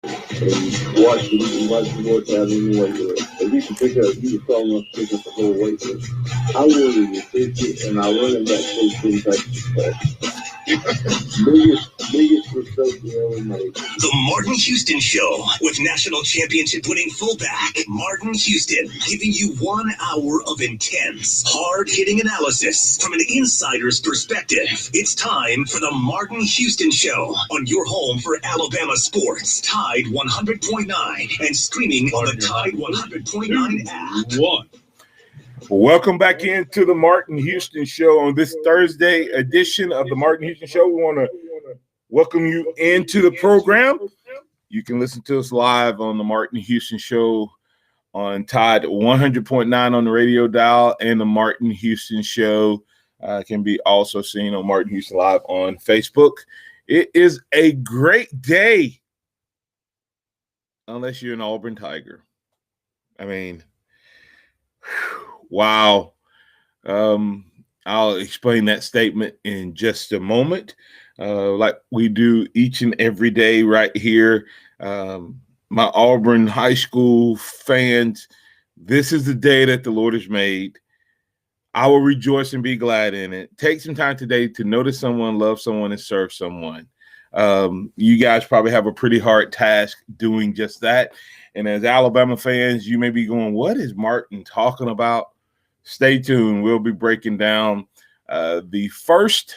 and watch the workout anyway. But you can pick up, you can tell them pick up the whole weight. I wanted to 50, and I run it back to 10 practice. biggest mistake we ever made. The Martin Houston Show with national championship winning fullback Martin Houston, giving you 1 hour of intense, hard-hitting analysis from an insider's perspective. It's time for the Martin Houston Show on your home for Alabama sports, Tide 100.9, and streaming on the Tide 100.9 app. Welcome back into the Martin Houston Show on this Thursday edition of the Martin Houston Show. We want to welcome you into the program. You can listen to us live on the Martin Houston Show on Tide 100.9 on the radio dial, and the Martin Houston Show can be also seen on Martin Houston Live on Facebook. It is a great day, unless you're an Auburn Tiger. I mean, wow. I'll explain that statement in just a moment, like we do each and every day right here. My Auburn high school fans, this is the day that the Lord has made. I will rejoice and be glad in it. Take some time today to notice someone, love someone, and serve someone. You guys probably have a pretty hard task doing just that. And as Alabama fans, you may be going, what is Martin talking about? Stay tuned. We'll be breaking down the first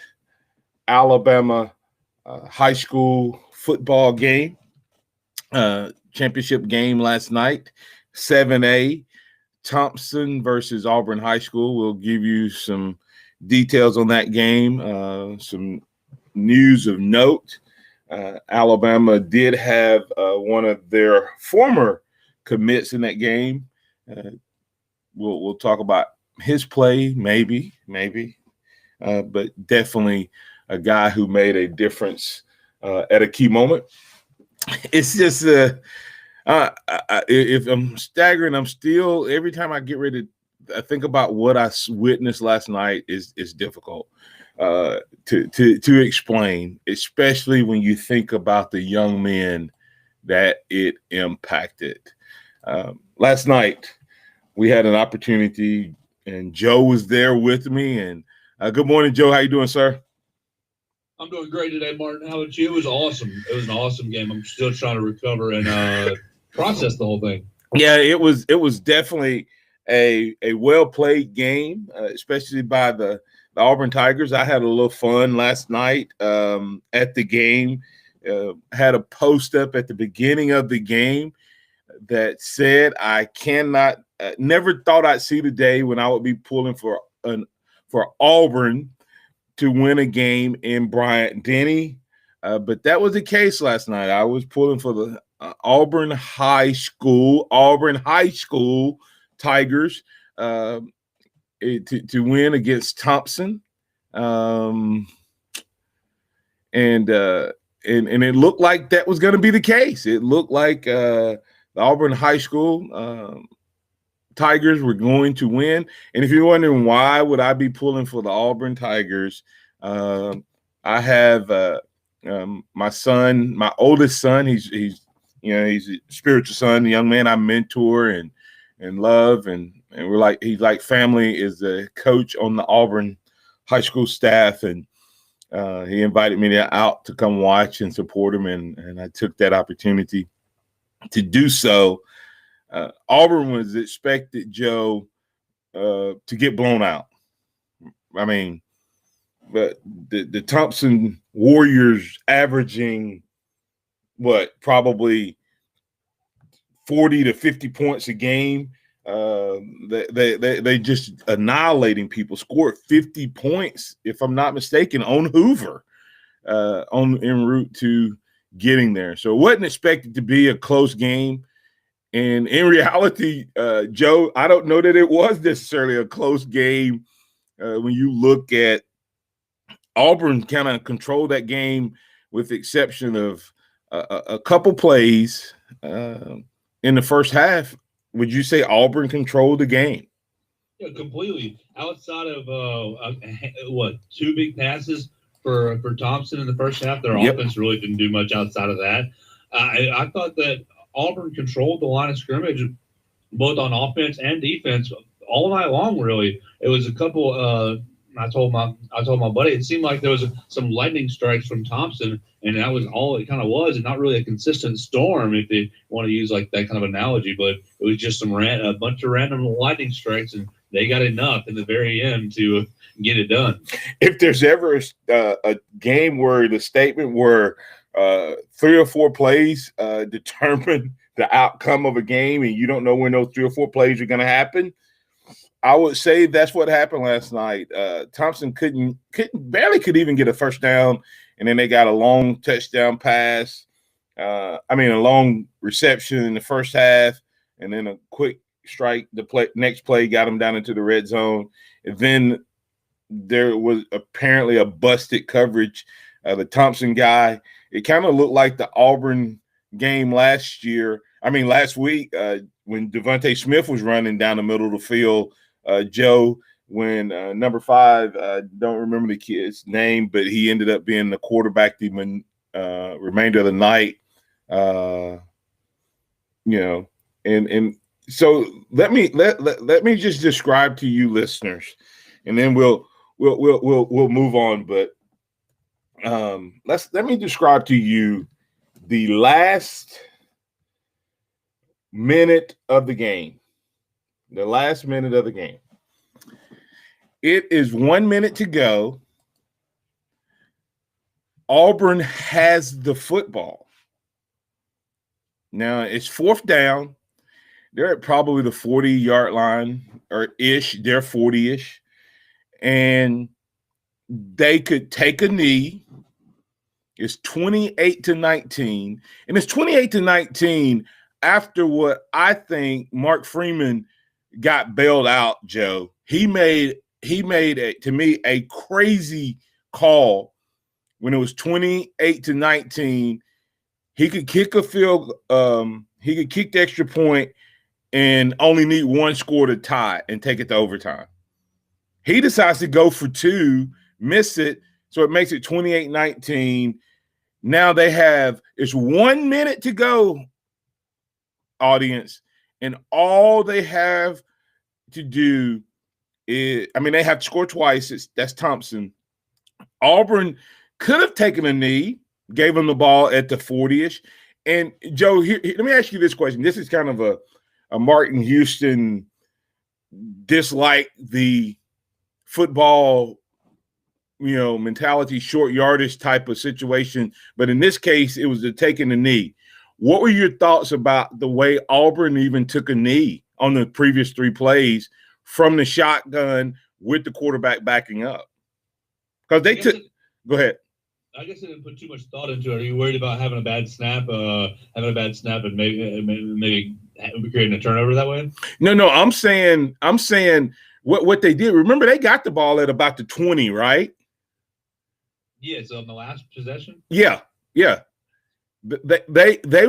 Alabama high school football game, championship game last night, 7A, Thompson versus Auburn High School. We'll give you some details on that game, some news of note. Alabama did have one of their former commits in that game. We'll talk about his play, maybe, but definitely a guy who made a difference at a key moment. It's just if I'm staggering, I'm still, every time I get ready to think about what I witnessed last night is difficult to explain, especially when you think about the young men that it impacted. Last night, we had an opportunity, and Joe was there with me. And good morning, Joe. How you doing, sir? I'm doing great today, Martin. How about you? It was awesome. It was an awesome game. I'm still trying to recover and process the whole thing. Yeah, it was definitely a well-played game, especially by the Auburn Tigers. I had a little fun last night at the game. Had a post up at the beginning of the game that said, I cannot, never thought I'd see the day when I would be pulling for Auburn to win a game in Bryant-Denny. But that was the case last night. I was pulling for the Auburn High School Tigers to win against Thompson. And it looked like that was going to be the case. It looked like the Auburn High School Tigers were going to win. And if you're wondering why would I be pulling for the Auburn Tigers, I have my son, my oldest son. He's a spiritual son, a young man I mentor and love, and we're like, he's like family. Is the coach on the Auburn High School staff, and he invited me out to come watch and support him, and I took that opportunity to do so. Auburn was expected, Joe, to get blown out. I mean, but the Thompson Warriors averaging probably 40 to 50 points a game. They just annihilating people. Scored 50 points, if I'm not mistaken, on Hoover, en route to getting there. So it wasn't expected to be a close game. And in reality, Joe, I don't know that it was necessarily a close game when you look at Auburn kind of controlled that game with the exception of a couple plays in the first half. Would you say Auburn controlled the game? Yeah, completely. Outside of two big passes for Thompson in the first half, their offense really didn't do much outside of that. I thought that Auburn controlled the line of scrimmage both on offense and defense all night long. Really, it was a couple. I told my buddy it seemed like there was some lightning strikes from Thompson, and that was all it kind of was, and not really a consistent storm if they want to use like that kind of analogy. But it was just a bunch of random lightning strikes, and they got enough in the very end to get it done. If there's ever a game where the statement where 3 or 4 plays determine the outcome of a game, and you don't know when those 3 or 4 plays are going to happen, I would say that's what happened last night. Thompson barely could even get a first down, and then they got a long touchdown pass. A long reception in the first half, and then a quick strike. Next play got them down into the red zone. And then there was apparently a busted coverage. The Thompson guy. It kind of looked like the Auburn game last week when Devontae Smith was running down the middle of the field. Joe, when number 5, don't remember the kid's name, but he ended up being the quarterback the remainder of the night. And so let me just describe to you listeners, and then we'll move on. But let me describe to you the last minute of the game. The last minute of the game. It is 1 minute to go. Auburn has the football. Now it's 4th down. They're at probably the 40-yard line or ish. They're 40-ish. And they could take a knee. It's 28-19. And it's 28-19 after what I think Mark Freeman got bailed out, Joe. He made to me a crazy call when it was 28-19. He could kick a field. He could kick the extra point and only need one score to tie and take it to overtime. He decides to go for 2, miss it, so it makes it 28-19. Now it's 1 minute to go, audience, and all they have to do is, they have to score twice. That's Thompson. Auburn could have taken a knee, gave him the ball at the 40-ish. And Joe, here, let me ask you this question. This is kind of a Martin Houston dislike the football, mentality, short yardage type of situation. But in this case, it was taking a knee. What were your thoughts about the way Auburn even took a knee on the previous 3 plays from the shotgun with the quarterback backing up? Because go ahead. I guess I didn't put too much thought into it. Are you worried about having a bad snap and maybe creating a turnover that way? No. I'm saying what they did. Remember, they got the ball at about the 20, right? Yeah. So on the last possession. Yeah. They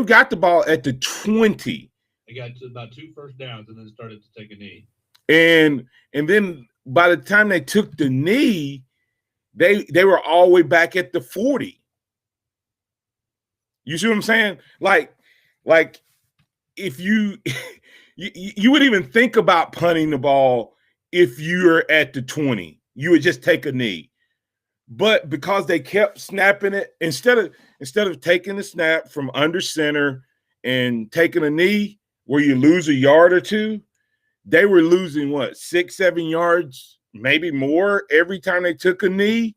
got the ball at the 20. They got to about 2 first downs and then started to take a knee. And then by the time they took the knee, they were all the way back at the 40. You see what I'm saying? Like if you would even think about punting the ball if you're at the 20, you would just take a knee. But because they kept snapping it, instead of taking the snap from under center and taking a knee where you lose a yard or 2, they were losing 6-7 yards, maybe more every time they took a knee.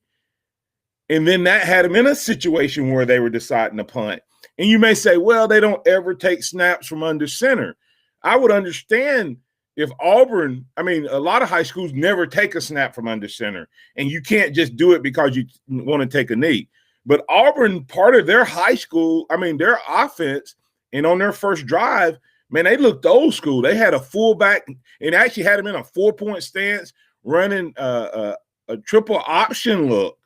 And then that had them in a situation where they were deciding to punt. And you may say, well, they don't ever take snaps from under center. I would understand if Auburn, a lot of high schools never take a snap from under center, and you can't just do it because you want to take a knee. But Auburn, part of their high school, their offense, and on their first drive, man, they looked old school. They had a fullback and actually had him in a 4-point stance running a triple option look.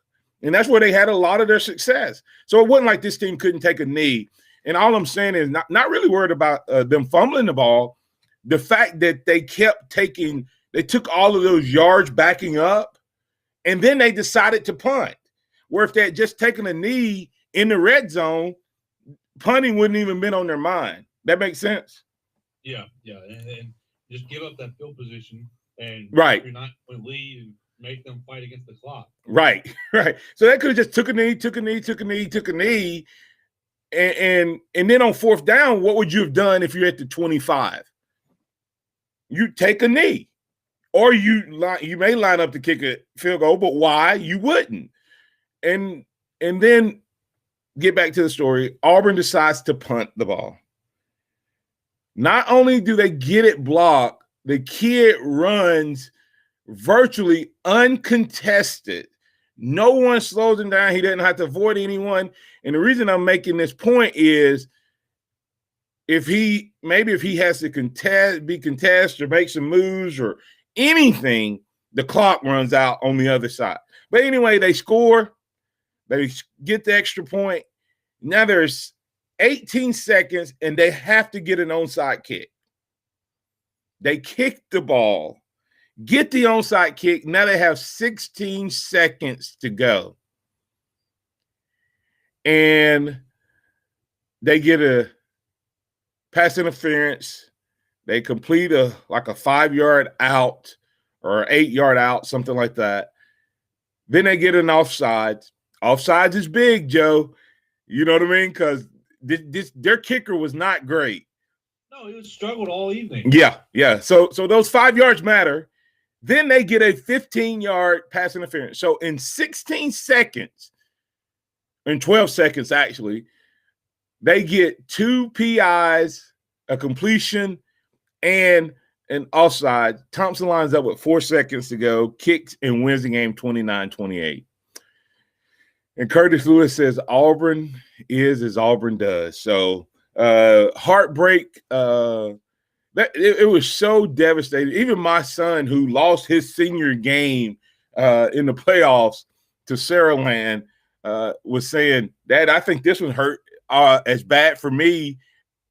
And that's where they had a lot of their success. So it wasn't like this team couldn't take a knee. And all I'm saying is not really worried about them fumbling the ball. The fact that they took all of those yards backing up, and then they decided to punt. Where if they had just taken a knee in the red zone, punting wouldn't even been on their mind. That makes sense. Yeah, and just give up that field position and Right. if you're not going to lead and make them fight against the clock. Right. So they could have just took a knee, and then on fourth down, what would you have done if you're at the 25? You take a knee, or you may line up to kick a field goal, but why? You wouldn't. And then get back to the story. Auburn decides to punt the ball. Not only do they get it blocked, the kid runs virtually uncontested. No one slows him down. He doesn't have to avoid anyone. And the reason I'm making this point is if he has to contest or make some moves or anything, the clock runs out on the other side. But anyway, they score. They get the extra point. Now there's 18 seconds, and they have to get an onside kick. They kick the ball, get the onside kick. Now they have 16 seconds to go. And they get a pass interference. They complete a 5-yard out or 8-yard out, something like that. Then they get an offside. Offsides is big, Joe. You know what I mean? Because their kicker was not great. No, he was struggled all evening. Yeah. So those 5 yards matter. Then they get a 15-yard pass interference. So in 16 seconds, in 12 seconds actually, they get 2 PIs, a completion, and an offside. Thompson lines up with 4 seconds to go, kicks and wins the game 29-28. And Curtis Lewis says Auburn is as Auburn does. So heartbreak. It was so devastating. Even my son, who lost his senior game in the playoffs to Saraland, was saying, "Dad, I think this one hurt as bad for me,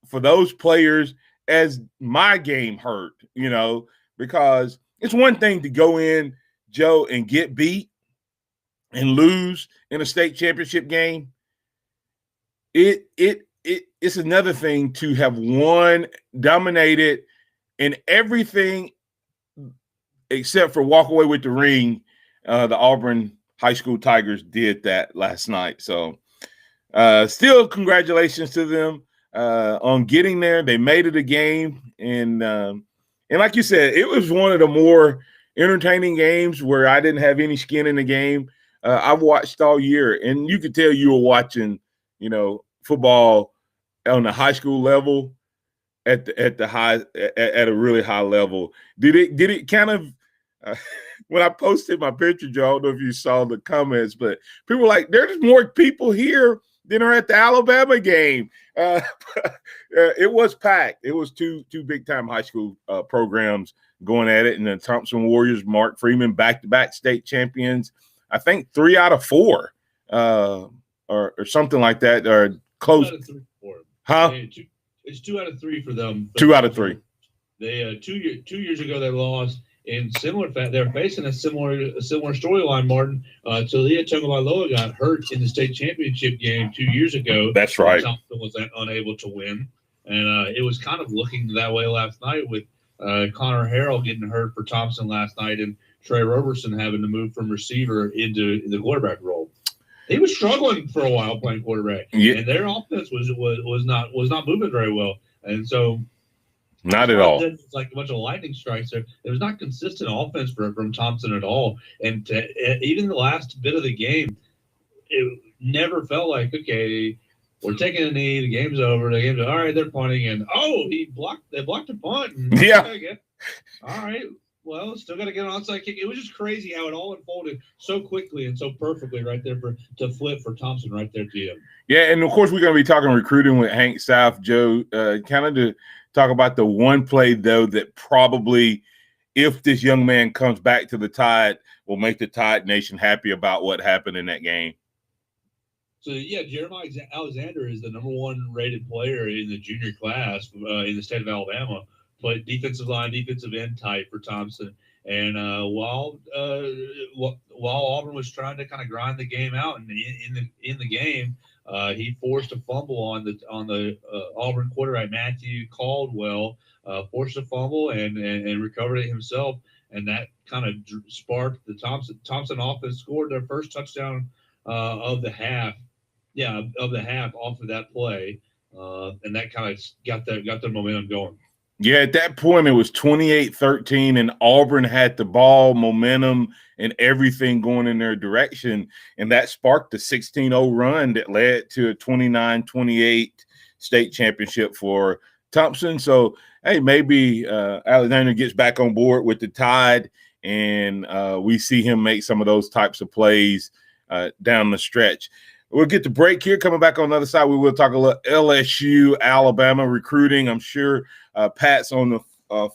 for those players, as my game hurt." You know, because it's one thing to go in, Joe, and get beat and lose in a state championship game. It's another thing to have won, dominated in everything except for walk away with the ring. The Auburn High School Tigers did that last night. So still congratulations to them on getting there. They made it a game. And like you said, it was one of the more entertaining games where I didn't have any skin in the game. I've watched all year, and you could tell you were watching, football on the high school level at a really high level. Did it kind of when I posted my picture, Joe, I don't know if you saw the comments, but people were like, there's more people here than are at the Alabama game. It was packed. It was two big time high school programs going at it, and the Thompson Warriors, Mark Freeman, back-to-back state champions. I think 3 out of 4 or something like that, or close. 2 out of 3 for them. Huh? It's 2 out of 3 for them. 2 out of 3. They 2 years ago they lost in similar fact. They're facing a similar storyline, Martin. Talia Tungabailoa got hurt in the state championship game 2 years ago. That's right. Thompson was unable to win, and it was kind of looking that way last night with Connor Harrell getting hurt for Thompson last night, and Trey Roberson having to move from receiver into the quarterback role. He was struggling for a while playing quarterback, and their offense was not moving very well, and so not at all. It's like a bunch of lightning strikes there. There was not consistent offense from Thompson at all, and even the last bit of the game, it never felt like, okay, we're taking a knee, the game's over. All right, they're punting, and they blocked a punt. And, okay, all right. Well, still got to get an onside kick. It was just crazy how it all unfolded so quickly and so perfectly right there to flip for Thompson right there to him. Yeah, and of course we're going to be talking recruiting with Hank South, Joe, kind of to talk about the one play, though, that probably, if this young man comes back to the Tide, will make the Tide Nation happy about what happened in that game. So, yeah, Jeremiah Alexander is the number 1 rated player in the junior class in the state of Alabama. Played defensive line, defensive end type for Thompson. And while Auburn was trying to kind of grind the game out and in the game, He forced a fumble on the Auburn quarterback Matthew Caldwell, forced a fumble and recovered it himself, and that kind of sparked the Thompson offense. Scored their first touchdown of the half. Yeah, of the half off of that play, and that kind of got their momentum going. Yeah, at that point, it was 28-13, and Auburn had the ball, momentum, and everything going in their direction, and that sparked the 16-0 run that led to a 29-28 state championship for Thompson. So, hey, maybe Alexander gets back on board with the Tide, and we see him make some of those types of plays down the stretch. We'll get the break here. Coming back on the other side, we will talk a little LSU, Alabama recruiting. I'm sure Pat's on the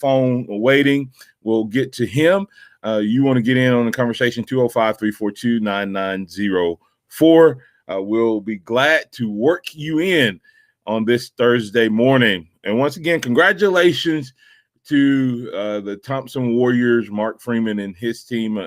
phone waiting. We'll get to him. You want to get in on the conversation, 205-342-9904. We'll be glad to work you in on this Thursday morning. And once again, congratulations to the Thompson Warriors, Mark Freeman and his team.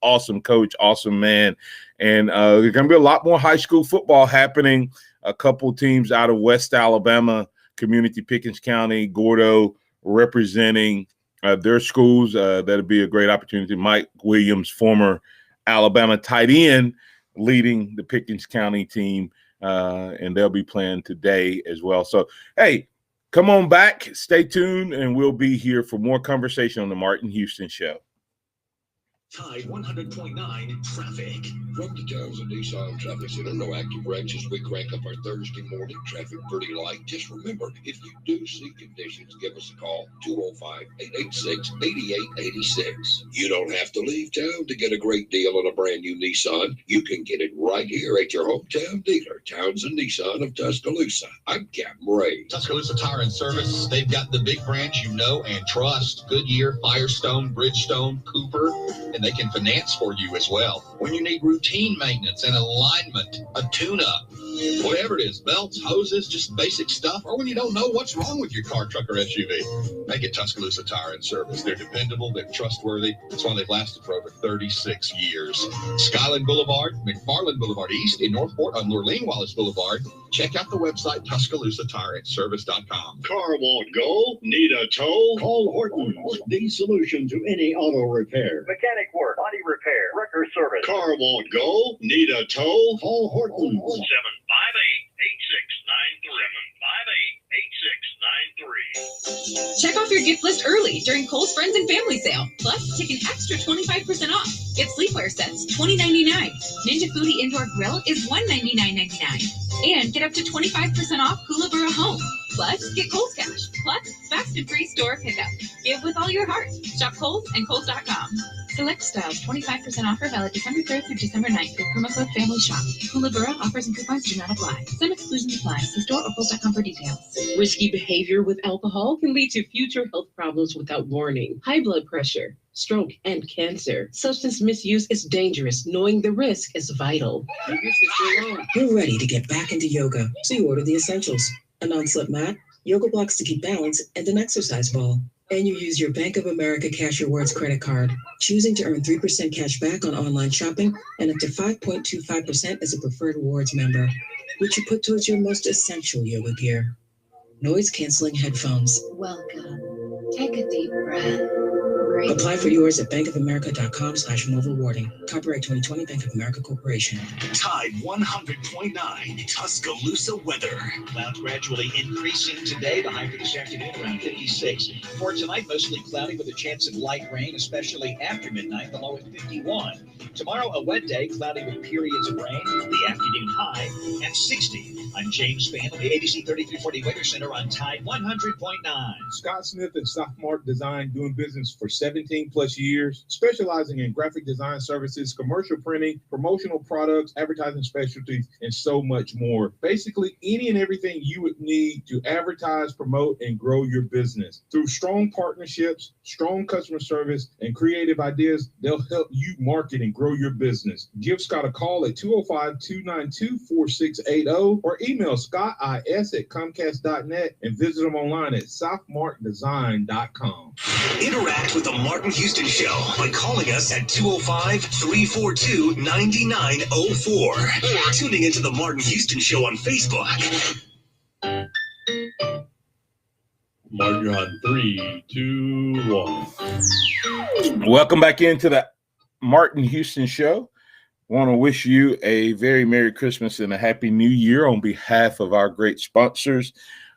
Awesome coach, awesome man. And there's going to be a lot more high school football happening. A couple teams out of West Alabama, Community Pickens County, Gordo, representing their schools. That'll be a great opportunity. Mike Williams, former Alabama tight end, leading the Pickens County team, and they'll be playing today as well. So, hey, come on back, stay tuned, and we'll be here for more conversation on the Martin Houston Show. Tide 100.9 traffic. From the Townsend Nissan Traffic Center, no active wrecks as we crank up our Thursday morning. Traffic pretty light. Just remember, if you do see conditions, give us a call, 205-886-8886. You don't have to leave town to get a great deal on a brand new Nissan. You can get it right here at your hometown dealer, Townsend Nissan of Tuscaloosa. I'm Captain Ray. Tuscaloosa Tire and Service. They've got the big brands you know and trust. Goodyear, Firestone, Bridgestone, Cooper, and they can finance for you as well. When you need routine maintenance and alignment, a tune-up, whatever it is, belts, hoses, just basic stuff, or when you don't know what's wrong with your car, truck, or SUV, make it Tuscaloosa Tire and Service. They're dependable, they're trustworthy. That's why they've lasted for over 36 years. Skyland Boulevard, McFarland Boulevard East in Northport on Lurleen Wallace Boulevard. Check out the website, TuscaloosaTireandService.com. Car won't go? Need a tow? Call Horton's, the solution to any auto repair. Mechanic work, body repair, wrecker service. Car won't go? Need a tow? Call Horton's. 758-8693. 758-8693. Check off your gift list early during Kohl's Friends and Family Sale. Plus, take an extra 25% off. Get sleepwear sets, $20.99. Ninja Foodie Indoor Grill is $199.99. And get up to 25% off Kookaburra Home. Plus, get Kohl's Cash. Plus, fast and free store pickup. Give with all your heart. Shop Kohl's and Kohl's.com. Select styles, 25% offer valid December 3rd through December 9th with promo code Family Shop. Kookaburra offers and coupons do not apply. Some exclusions apply. See store or Kohl's.com for details. Risky behavior with alcohol can lead to future health problems without warning. High blood pressure, stroke, and cancer. Substance misuse is dangerous. Knowing the risk is vital. You're ready to get back into yoga, so you order the essentials. A non-slip mat, yoga blocks to keep balance, and an exercise ball. And you use your Bank of America Cash Rewards credit card, choosing to earn 3% cash back on online shopping and up to 5.25% as a preferred rewards member, which you put towards your most essential yoga gear. Noise-canceling headphones. Welcome. Take a deep breath. Breathe. Apply for yours at bankofamerica.com/more-rewarding. Copyright 2020 Bank of America Corporation. Tide 100.9 Tuscaloosa weather. Clouds gradually increasing today. The high for this afternoon around 56. For tonight, mostly cloudy with a chance of light rain, especially after midnight. The low at 51. Tomorrow, a wet day, cloudy with periods of rain. The afternoon high at 60. I'm James Spann of the ABC 3340 Weather Center on Tide 100.9. Scott Smith and Sophomore Design, doing business for 17 plus years, specializing in graphic design services, commercial printing, promotional products, advertising specialties, and so much more. Basically, any and everything you would need to advertise, promote, and grow your business. Through strong partnerships, strong customer service, and creative ideas, they'll help you market and grow your business. Give Scott a call at 205-292-4680 or email scottis@comcast.net and visit them online at southmarkdesign.com. Interact with the Martin Houston Show by calling us at 205-342-9904 or tuning into the Martin Houston Show on Facebook. Martin, you're on 3, 2, 1. Welcome back into the Martin Houston Show. Want to wish you a very Merry Christmas and a Happy New Year on behalf of our great sponsors,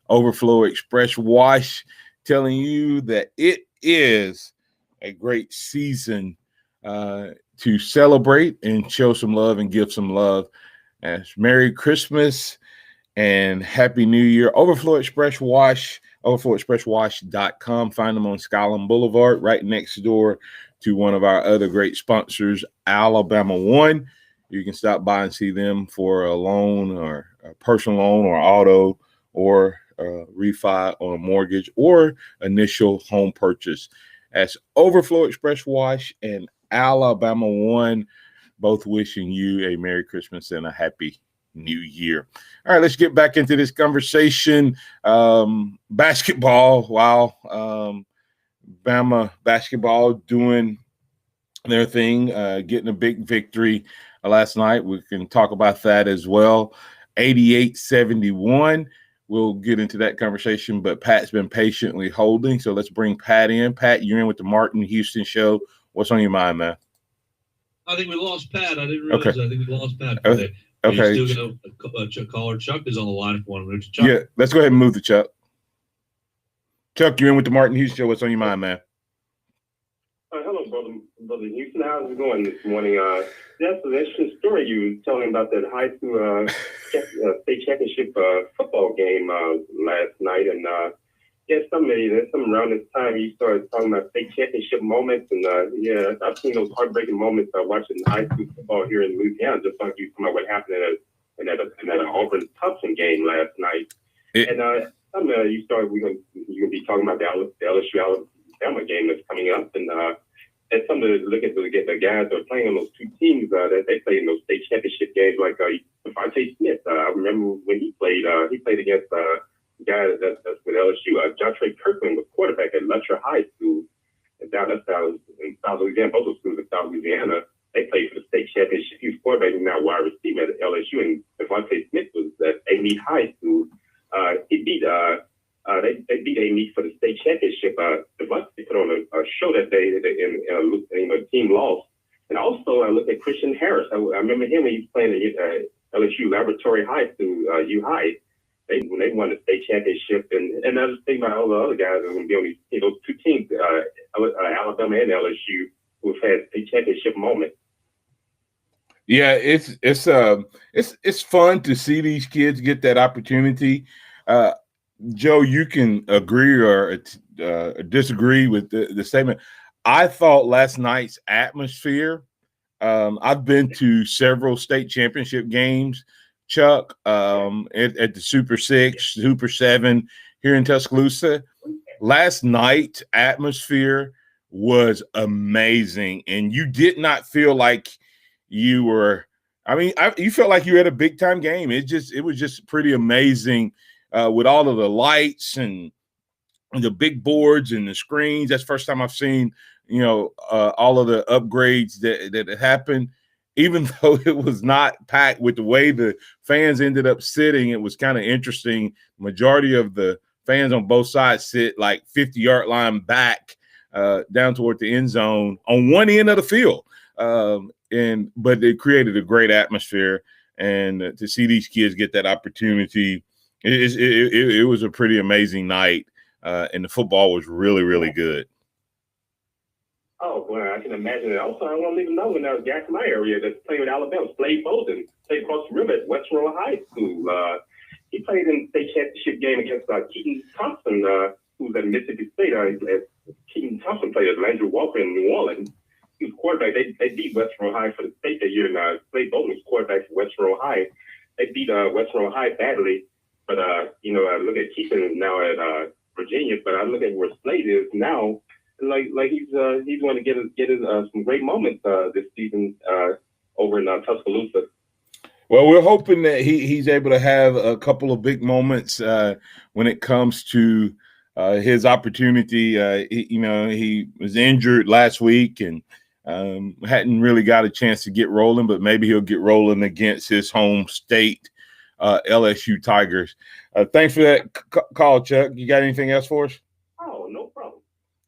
Overflow Express Wash, telling you that it is a great season to celebrate and show some love and give some love. As Merry Christmas and Happy New Year. Overflow Express Wash, overflowexpresswash.com. Find them on Skyland Boulevard, right next door to one of our other great sponsors, Alabama One. You can stop by and see them for a loan or a personal loan or auto or refi on a mortgage or initial home purchase. That's Overflow Express Wash and Alabama One, both wishing you a Merry Christmas and a Happy New Year. All right, let's get back into this conversation. Basketball, wow. Bama basketball doing their thing, getting a big victory last night. We can talk about that as well. 88-71. We'll get into that conversation, but Pat's been patiently holding. So let's bring Pat in. Pat, you're in with the Martin Houston Show. What's on your mind, man? I think we lost Pat. I didn't realize that. I think we lost Pat today. Okay. You still got a caller. Chuck is on the line for one minute. Chuck. Yeah, let's go ahead and move the Chuck. Chuck, you're in with the Martin Houston Show. What's on your mind, man? Hello, brother Houston. How's it going this morning? That's an interesting story you were telling about that high school state championship football game last night. And there's something around this time you started talking about state championship moments. And yeah, I've seen those heartbreaking moments watching high school football here in Louisiana, just like you talking about what happened in that Auburn-Thompson game last night. You started. You're gonna be talking about the LSU Alabama game that's coming up, and it's something to look at the guys that are playing on those two teams that they played in those state championship games. Like Devontae Smith, I remember when he played against a guy that's with LSU. Jontre Kirkland was quarterback at Lutcher High School, and that's down in South Louisiana. Both those schools in South Louisiana. They played for the state championship. He was quarterback and now wide receiver at LSU, and Devontae Smith was at A-Mead High School. He beat they beat A-Mead for the state championship. Devontae put on a show that day, and the team lost. And also, I look at Christian Harris. I remember him when he was playing at LSU Laboratory High School, U High. When they won the state championship, and I was thinking about all the other guys that are going to be on those two teams, Alabama and LSU, who've had state championship moments. Yeah, it's fun to see these kids get that opportunity. Joe, you can agree or disagree with the statement. I thought last night's atmosphere. I've been to several state championship games, Chuck, at the Super 6, Super 7 here in Tuscaloosa. Last night's atmosphere was amazing, and you did not feel like you were. I mean, you felt like you had a big time game. It was just pretty amazing with all of the lights and the big boards and the screens. That's the first time I've seen all of the upgrades that happened. Even though it was not packed, with the way the fans ended up sitting, it was kind of interesting. Majority of the fans on both sides sit like 50-yard line back down toward the end zone on one end of the field. But it created a great atmosphere, and to see these kids get that opportunity, it was a pretty amazing night, and the football was really, really good. Oh, boy, I can imagine it. Also, I don't even know when that was guy from my area that's playing with Alabama, Slade Bolden, played across the river at West Royal High School. He played in the state championship game against Keaton Thompson, who's at Mississippi State. Keaton Thompson played with Andrew Walker in New Orleans. He was quarterback. They beat West Royal High for the state that year, and Slade Bolden was quarterback for West Royal High. They beat West Royal High badly, but I look at Keaton now at Virginia, but I look at where Slade is now. Like he's going to get some great moments this season over in Tuscaloosa. Well, we're hoping that he's able to have a couple of big moments when it comes to his opportunity. He was injured last week and hadn't really got a chance to get rolling, but maybe he'll get rolling against his home state, LSU Tigers. Thanks for that call, Chuck. You got anything else for us? Oh, no problem.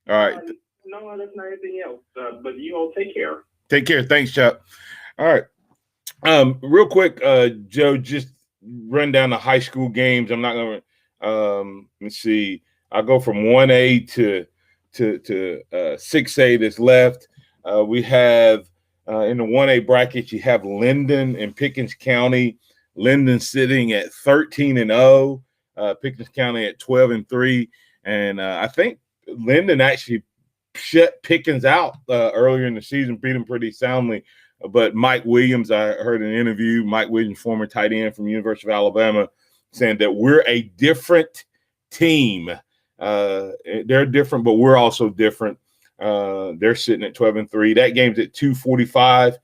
All right. No, that's not anything else. But you all take care. Take care. Thanks, Chuck. All right. Real quick, Joe, just run down the high school games. I'm not going to let's see. I'll go from 1A to 6A that's left. We have in the 1A bracket, you have Linden and Pickens County. Linden sitting at 13-0, Pickens County at 12-3. And I think Linden actually shut Pickens out earlier in the season, beat him pretty soundly. But Mike Williams, I heard an interview, Mike Williams, former tight end from University of Alabama, saying that we're a different team. They're different, but we're also different. They're sitting at 12-3. That game's at 2:45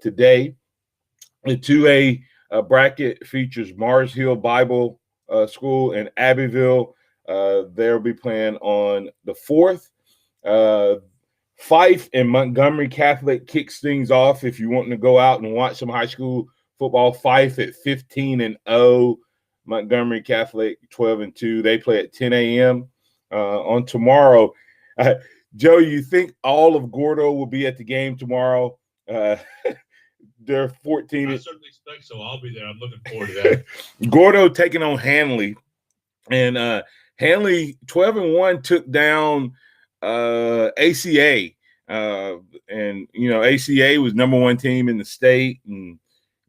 today. The 2A bracket features Mars Hill Bible School in Abbeville. They'll be playing on the 4th. Fife and Montgomery Catholic kicks things off. If you want to go out and watch some high school football, Fife at 15-0, Montgomery Catholic 12-2. They play at 10 a.m. On tomorrow. Joe, you think all of Gordo will be at the game tomorrow? They're 14. I certainly expect so. I'll be there. I'm looking forward to that. Gordo taking on Hanley, and Hanley 12-1 took down ACA, and ACA was number 1 team in the state, and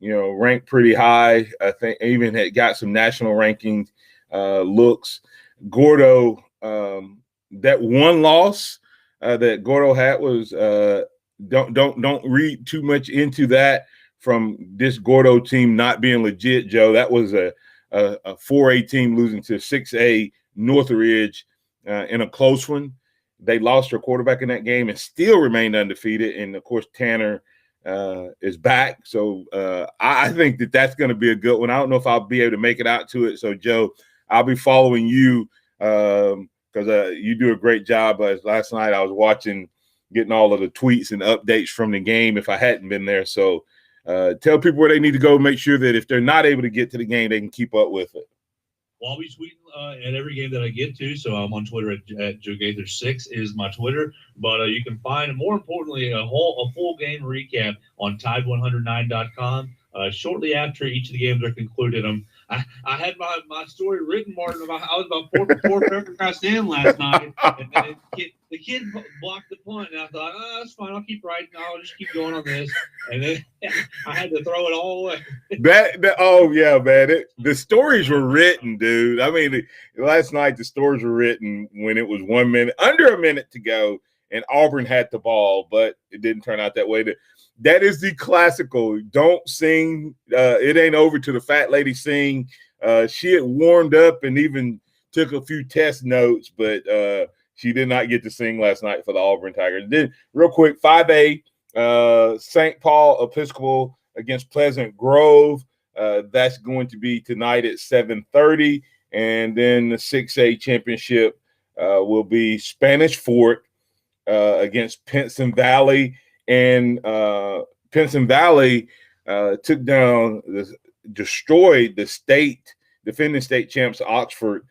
ranked pretty high. I think even had got some national rankings looks. Gordo, that one loss that Gordo had was don't read too much into that from this Gordo team not being legit, Joe. That was a 4A team losing to 6A Northridge in a close one. They lost their quarterback in that game and still remained undefeated. And, of course, Tanner is back. So I think that's going to be a good one. I don't know if I'll be able to make it out to it. So, Joe, I'll be following you because you do a great job. Last night I was watching, getting all of the tweets and updates from the game if I hadn't been there. So tell people where they need to go, make sure that if they're not able to get to the game, they can keep up with it. Well, I'll be tweeting at every game that I get to, so I'm on Twitter at Joe Gaither6 is my Twitter. But you can find, more importantly, a full game recap on Tide109.com. Shortly after each of the games are concluded, I had my story written, Martin. I was about 4 paragraphs in last night, and the kid blocked the punt, and I thought, that's fine. I'll keep writing. I'll just keep going on this, and then I had to throw it all away. Oh yeah, man. The stories were written, dude. I mean, last night the stories were written when it was under a minute to go, and Auburn had the ball, but it didn't turn out that way. That is the classical. Don't sing. It ain't over till the fat lady sing. She had warmed up and even took a few test notes, but she did not get to sing last night for the Auburn Tigers. Then, real quick, 5A, St. Paul Episcopal against Pleasant Grove. That's going to be tonight at 7:30. And then the 6A championship will be Spanish Fort against Pinson Valley. And Pinson Valley destroyed the defending state champs Oxford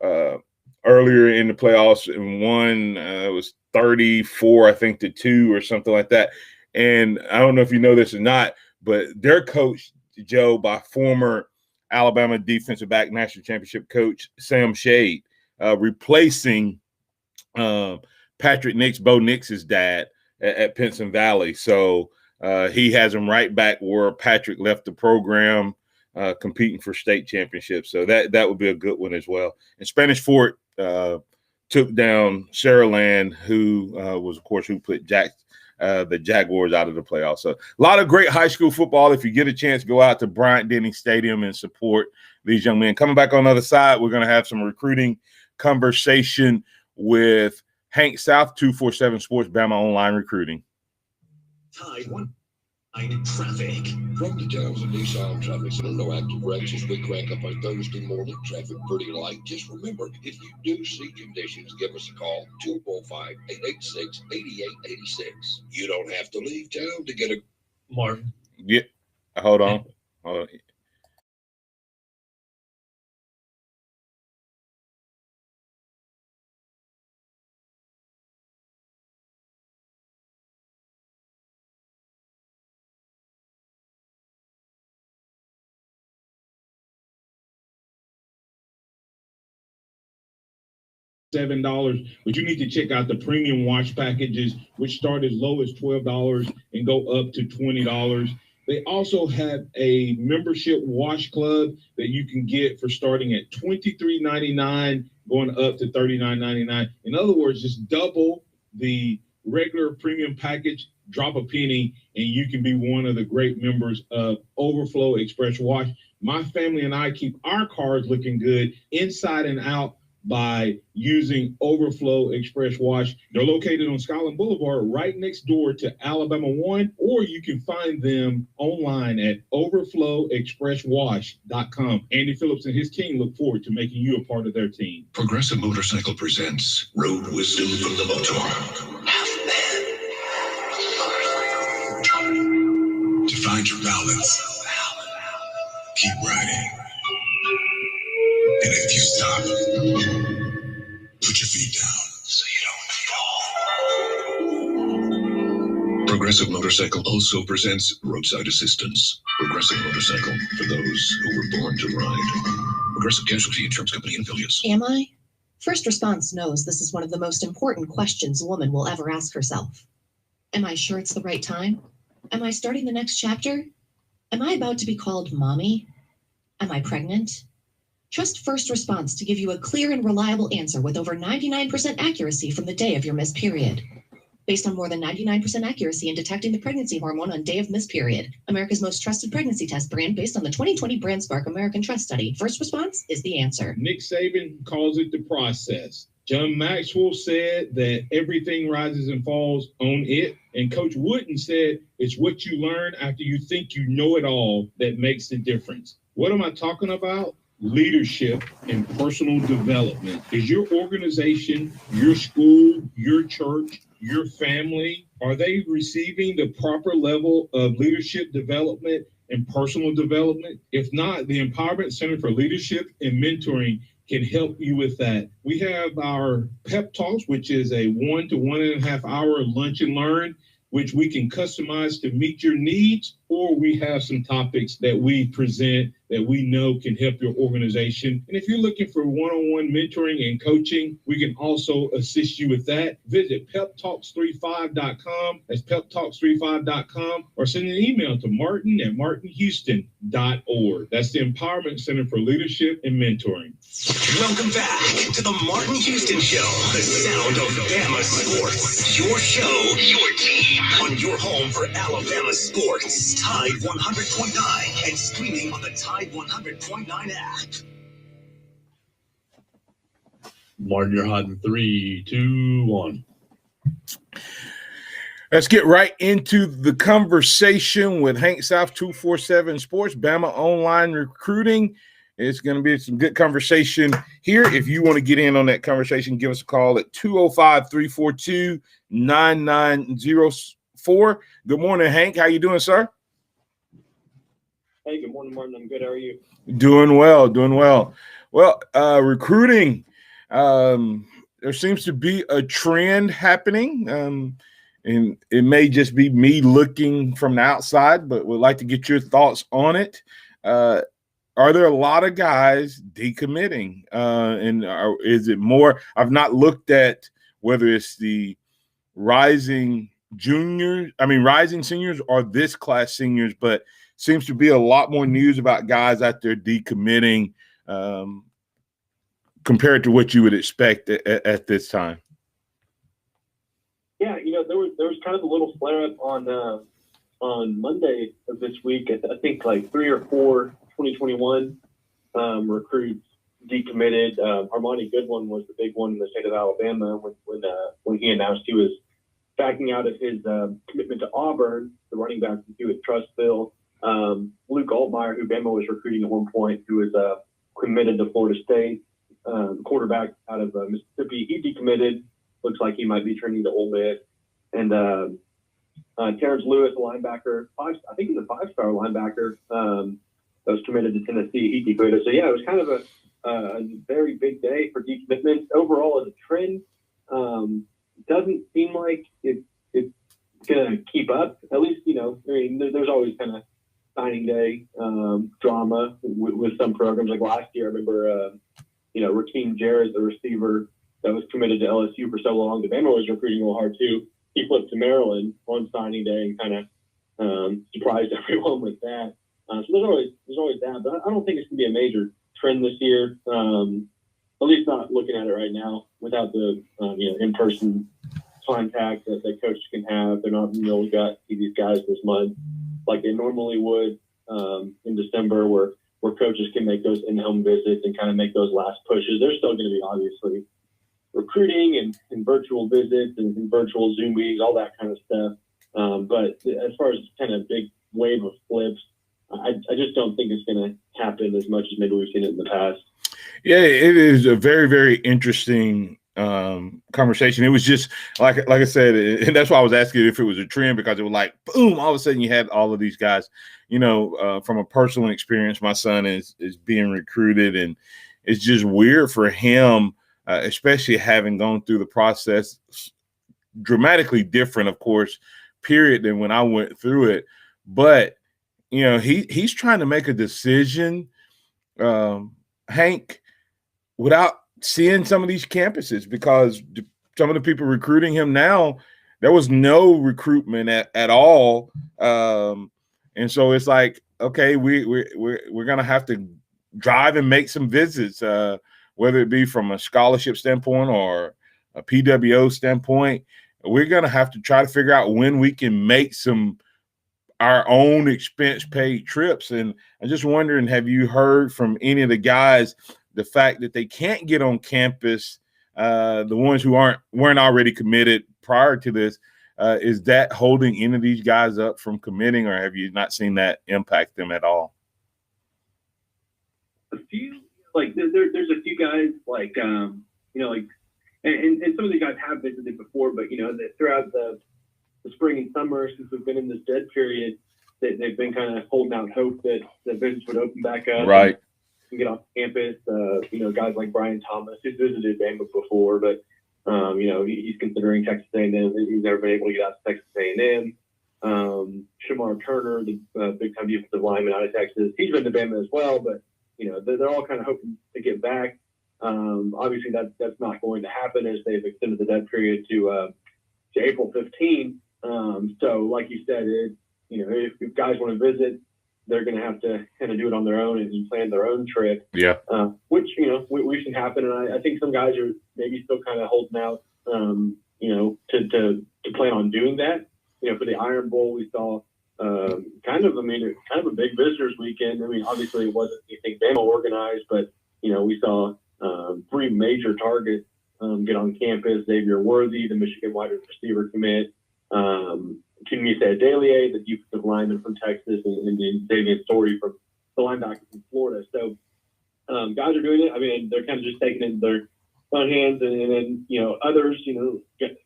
earlier in the playoffs and won. It was 34, I think, to 2 or something like that. And I don't know if you know this or not, but their coach, Joe, by former Alabama defensive back national championship coach Sam Shade, replacing Patrick Nix, Bo Nix's dad, at Pinson Valley. So he has him right back where Patrick left the program, competing for state championships. So that would be a good one as well. And Spanish Fort took down Saraland, who was, of course, who put the Jaguars out of the playoffs. So a lot of great high school football. If you get a chance, go out to Bryant-Denny Stadium and support these young men. Coming back on the other side, we're going to have some recruiting conversation with Hank South, 247 Sports, Bama Online Recruiting. Tide One. Traffic. From the Townsend Nissan Traffic Center, no active wrecks as we crank up on Thursday morning. Traffic pretty light. Just remember, if you do see conditions, give us a call, 245-886-8886. You don't have to leave town to get a... Martin. Yeah. Hold on. Hold on. $7, but you need to check out the premium wash packages, which start as low as $12 and go up to $20. They also have a membership wash club that you can get for starting at $23.99, going up to $39.99. In other words, just double the regular premium package, drop a penny, and you can be one of the great members of Overflow Express Wash. My family and I keep our cars looking good inside and out by using Overflow Express Wash. They're located on Skyland Boulevard, right next door to Alabama 1, or you can find them online at overflowexpresswash.com. Andy Phillips and his team look forward to making you a part of their team. Progressive Motorcycle presents Road Wisdom from the Motor. To find your balance, keep riding. And if you stop, put your feet down so you don't fall. Progressive Motorcycle also presents Roadside Assistance. Progressive Motorcycle for those who were born to ride. Progressive Casualty Insurance Company and affiliates. Am I? First Response knows this is one of the most important questions a woman will ever ask herself. Am I sure it's the right time? Am I starting the next chapter? Am I about to be called mommy? Am I pregnant? Trust First Response to give you a clear and reliable answer with over 99% accuracy from the day of your missed period. Based on more than 99% accuracy in detecting the pregnancy hormone on day of missed period, America's most trusted pregnancy test brand based on the 2020 BrandSpark American Trust Study, First Response is the answer. Nick Saban calls it the process. John Maxwell said that everything rises and falls on it. And Coach Wooden said it's what you learn after you think you know it all that makes the difference. What am I talking about? Leadership and personal development. Is your organization, your school, your church, your family, are they receiving the proper level of leadership development and personal development? If not, the Empowerment Center for Leadership and Mentoring can help you with that. We have our pep talks, which is a 1 to 1.5 hour lunch and learn, which we can customize to meet your needs, or we have some topics that we present that we know can help your organization. And if you're looking for one-on-one mentoring and coaching, we can also assist you with that. Visit peptalks35.com. That's peptalks35.com, or send an email to martin@martinhouston.org. That's the Empowerment Center for Leadership and Mentoring. Welcome back to the Martin Houston Show, the sound of Bama sports. Your show, your team, on your home for Alabama sports. Tide 100.9 and streaming on the Tide 100.9 app. Martin, you're hot in 3, 2, 1. Let's get right into the conversation with Hank South 247 Sports, Bama Online Recruiting. It's going to be some good conversation here. If you want to get in on that conversation, give us a call at 205-342-9904. Good morning, Hank. How you doing, sir? Hey, good morning, Martin. I'm good. How are you? Doing well, doing well. Well, recruiting, there seems to be a trend happening, and it may just be me looking from the outside, but would like to get your thoughts on it. Are there a lot of guys decommitting? Is it more? I've not looked at whether it's the rising seniors or this class seniors, but seems to be a lot more news about guys out there decommitting compared to what you would expect at this time. Yeah, there was kind of a little flare up on Monday of this week. I think like 3 or 4 2021 recruits decommitted. Armani Goodwin was the big one in the state of Alabama when he announced he was backing out of his commitment to Auburn, the running back from Hewitt Trustville. Luke Altmaier, who Bama was recruiting at one point, who was committed to Florida State. Quarterback out of Mississippi, he decommitted. Looks like he might be turning to Ole Miss. And Terrence Lewis, a linebacker, I think he's a 5-star linebacker that was committed to Tennessee. He decommitted. So, yeah, it was kind of a very big day for decommitments. Overall, as a trend, doesn't seem like it's going to keep up. At least, there's always kind of signing day drama with some programs. Like last year, I remember, Rakeem Jarrett, the receiver that was committed to LSU for so long. The Bama was recruiting real hard, too. He flipped to Maryland on signing day and kind of surprised everyone with that. So there's always that. But I don't think it's going to be a major trend this year. At least not looking at it right now without the in-person contact that coaches can have. They're not really got to see these guys this month like they normally would in December, where coaches can make those in-home visits and kind of make those last pushes. There's still going to be obviously recruiting and virtual visits and virtual Zoom meetings, all that kind of stuff. But as far as kind of big wave of flips, I just don't think it's going to happen as much as maybe we've seen it in the past. Yeah, it is a very, very interesting conversation. It was just like I said, and that's why I was asking if it was a trend, because it was like, boom, all of a sudden you had all of these guys, from a personal experience. My son is being recruited, and it's just weird for him, especially having gone through the process, dramatically different, of course, period, than when I went through it. But, he's trying to make a decision, Hank, without seeing some of these campuses, because some of the people recruiting him now, there was no recruitment at all. And so it's like, okay, we're going to have to drive and make some visits, whether it be from a scholarship standpoint or a PWO standpoint. We're going to have to try to figure out when we can make our own expense paid trips. And I'm just wondering, have you heard from any of the guys the fact that they can't get on campus, the ones who weren't already committed prior to this? Is that holding any of these guys up from committing, or have you not seen that impact them at all? A few, there's a few guys and some of the guys have visited before, but throughout the spring and summer, since we've been in this dead period, they've been kind of holding out hope that the visits would open back up. Right. And get off campus. Guys like Brian Thomas, who's visited Bama before, but he's considering Texas A&M. He's never been able to get out to Texas A&M. Shamar Turner, the big-time defensive lineman out of Texas, he's been to Bama as well, but they're all kind of hoping to get back. Obviously, that's not going to happen, as they've extended the dead period to April 15th. So, like you said, if guys want to visit, they're going to have to kind of do it on their own and plan their own trip. Yeah. Which, we should happen. And I think some guys are maybe still kind of holding out, to plan on doing that. For the Iron Bowl, we saw kind of a big visitors weekend. I mean, obviously it wasn't anything Bama organized, but, we saw 3 major targets get on campus. Xavier Worthy, the Michigan wide receiver commit, Tunisia Delier, the defensive lineman from Texas, and Xavier Story from the linebacker from Florida. So guys are doing it. I mean, they're kind of just taking it in their own hands. And then, others,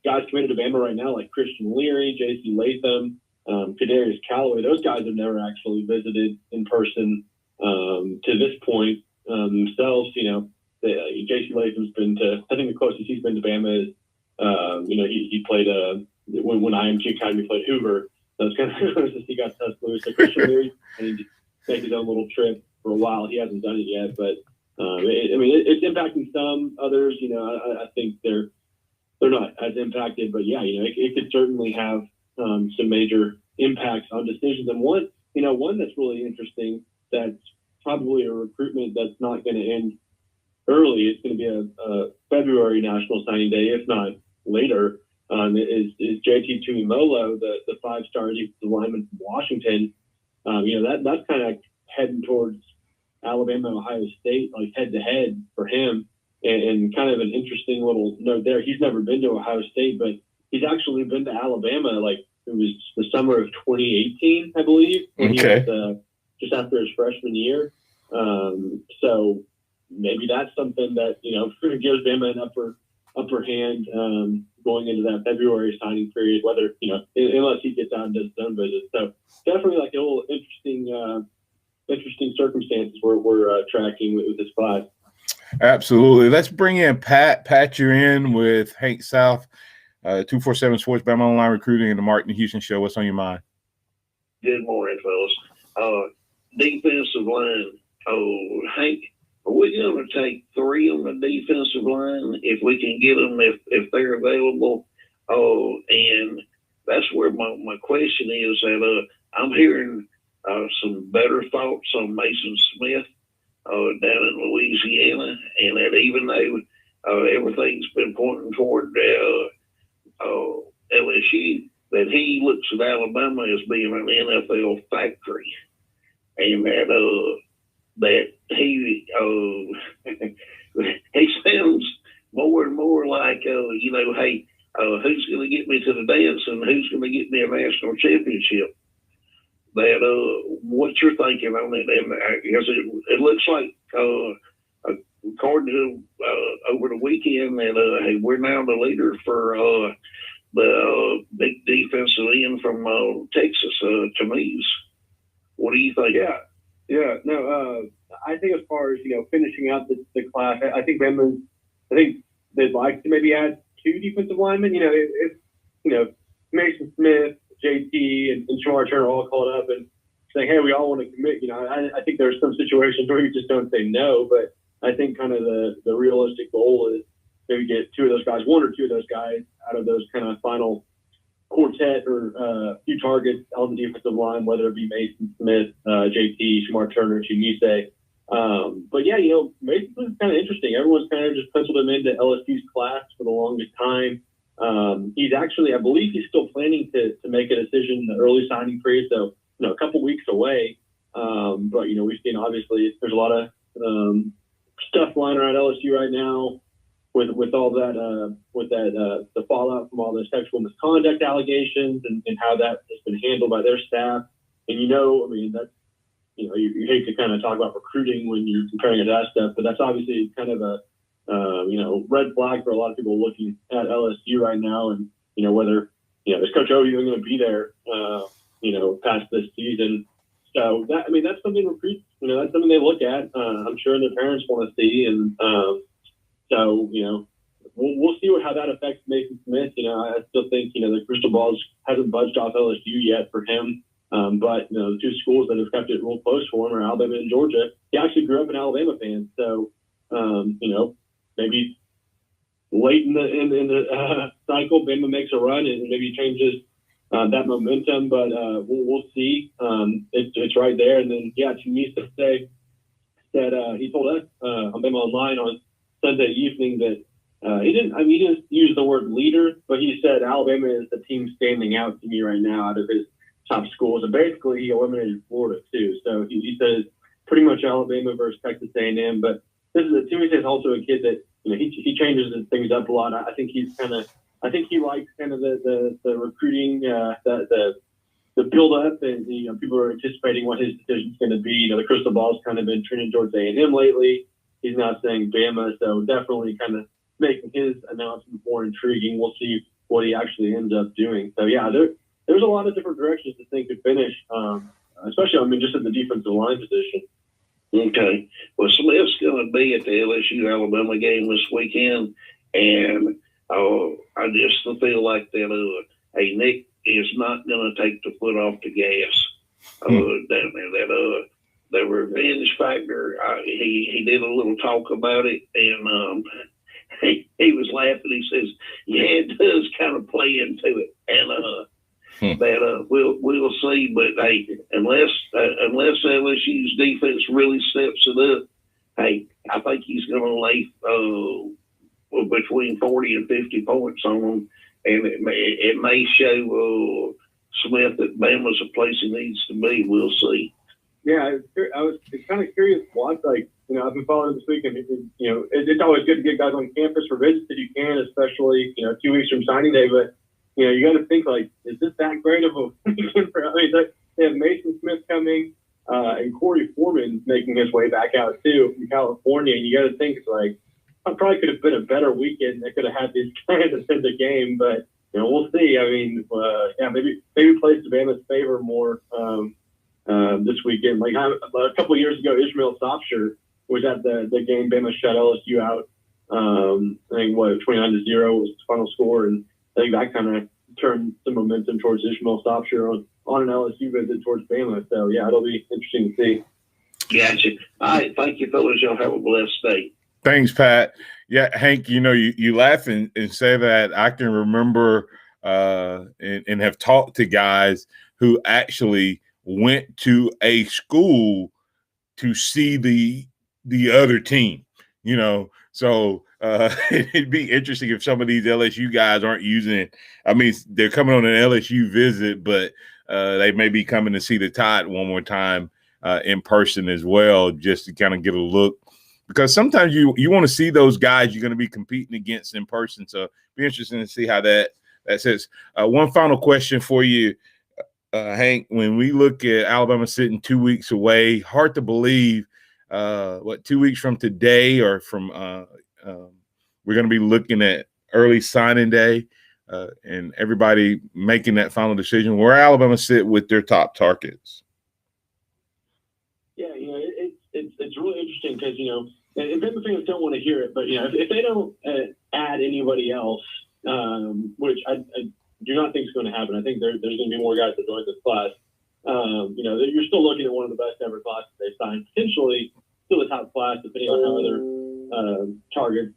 guys committed to Bama right now, like Christian Leary, J.C. Latham, Kadarius Callaway. Those guys have never actually visited in person to this point themselves. J.C. Latham's been to, I think the closest he's been to Bama is, he played when IMG Academy played Hoover. That was kind of the closest he got to Tuscaloosa. Christian Leary, and he make his own little trip for a while. He hasn't done it yet, but it's impacting some. Others, I think they're not as impacted. But yeah, it could certainly have some major impacts on decisions. And one that's really interesting, that's probably a recruitment that's not going to end early. It's going to be a February national signing day, if not later. Is JT Tuimoloau, the 5-star defensive lineman from Washington. That's kind of heading towards Alabama, Ohio State, like head-to-head for him. And kind of an interesting little note there. He's never been to Ohio State, but he's actually been to Alabama. Like it was the summer of 2018, I believe, when he Okay. was, just after his freshman year. So maybe that's something that gives Bama an upper hand going into that February signing period. Whether unless he gets out and does his own visits. So definitely like a little interesting circumstances we're tracking with this class. Absolutely. Let's bring in Pat. Pat, you're in with Hank South, 247 Sports, Bama Online Recruiting, and the Martin Houston Show. What's on your mind? Good morning, fellas. Defensive line. Oh, Hank, are we going to take 3 on the defensive line if we can get them if they're available? Oh, and that's where my question is that I'm hearing some better thoughts on Mason Smith down in Louisiana, and that even though everything's been pointing toward LSU, that he looks at Alabama as being an NFL factory, and that he he sounds more and more like hey, who's going to get me to the dance and who's going to get me a national championship? That what you're thinking on it, and because it looks like according to over the weekend that hey, we're now the leader for the big defensive end from Texas, Tamise. What do you think? Yeah, no, I think as far as finishing out the class, I think they'd like to maybe add 2 defensive linemen. If Mason Smith, JT, and Shamar Turner all called up and saying, hey, we all want to commit. I think there's some situations where you just don't say no, but I think kind of the realistic goal is maybe get 2 of those guys, 1 or 2 of those guys out of those kind of final quartet or few targets on the defensive line, whether it be Mason Smith, JT, Shamar Turner, Chimise. But yeah, Mason's kind of interesting. Everyone's kind of just penciled him into LSU's class for the longest time. He's actually, I believe he's still planning to make a decision in the early signing period, so a couple weeks away. But we've seen obviously there's a lot of stuff flying around LSU right now with all that the fallout from all the sexual misconduct allegations and how that has been handled by their staff. And that's you hate to kind of talk about recruiting when you're comparing it to that stuff, but that's obviously kind of a red flag for a lot of people looking at LSU right now, and whether is Coach O even going to be there past this season. So that's something recruits that's something they look at. I'm sure their parents want to see, and so we'll see how that affects Mason Smith. I still think the crystal ball hasn't budged off LSU yet for him. But the 2 schools that have kept it real close for him are Alabama and Georgia. He actually grew up an Alabama fan, so maybe late in the cycle, Bama makes a run and maybe changes that momentum. But we'll see. It's right there. And then Chimise said he told us on Bama Online on Sunday evening that he didn't use the word leader, but he said Alabama is the team standing out to me right now out of his top schools. And basically he eliminated Florida too. So he says pretty much Alabama versus Texas A&M. But Timmy is also a kid that he changes things up a lot. I think he likes kind of the recruiting, the build up, and people are anticipating what his decision's going to be. The crystal ball's kind of been trending towards A&M lately. He's not saying Bama, so definitely kind of making his announcement more intriguing. We'll see what he actually ends up doing. So yeah, there's a lot of different directions this thing could finish, especially just in the defensive line position. Okay. Well, Smith's going to be at the LSU Alabama game this weekend, and I just feel like that Nick is not going to take the foot off the gas down there. The revenge factor. He did a little talk about it, and he was laughing. He says, "Yeah, it does kind of play into it," and that we'll see. But hey, unless LSU's defense really steps it up, hey, I think he's going to lay between 40 and 50 points on them, and it may show Smith that Bama's a place he needs to be. We'll see. Yeah, I was kind of curious to watch. I've been following this week, and it's always good to get guys on campus for visits if you can, especially 2 weeks from signing day. But you got to think, like, is this that great of a weekend for? I mean, they have Mason Smith coming, and Corey Foreman making his way back out too from California. And you got to think, it's like, I probably could have been a better weekend. I could have had these guys attend the game, but we'll see. I mean, maybe plays to Bama's favor more this weekend. Like a couple of years ago, Ishmael Sopsher was at the game. Bama shut LSU out. I think 29-0 was the final score, and I think that kind of turned some momentum towards Ishmael Sopsher on an LSU visit towards Bama. So yeah, it'll be interesting to see. Gotcha. All right, thank you, fellas. Y'all have a blessed day. Thanks, Pat. Yeah, Hank, you laugh and say that. I can remember and have talked to guys who actually went to a school to see the other team, So it'd be interesting if some of these LSU guys aren't using it. I mean, they're coming on an LSU visit, but they may be coming to see the Tide one more time in person as well, just to kind of get a look. Because sometimes you want to see those guys you're going to be competing against in person. So it'd be interesting to see how that says. One final question for you, Hank. When we look at Alabama sitting 2 weeks away, hard to believe 2 weeks from today or from we're going to be looking at early signing day and everybody making that final decision. Where Alabama sit with their top targets? Yeah, it's really interesting because, and Bama fans don't want to hear it, but, if they don't add anybody else, which I do not think is going to happen. I think there's going to be more guys that join this class. You're still looking at one of the best ever classes they signed, potentially still a top class, depending on how other targets,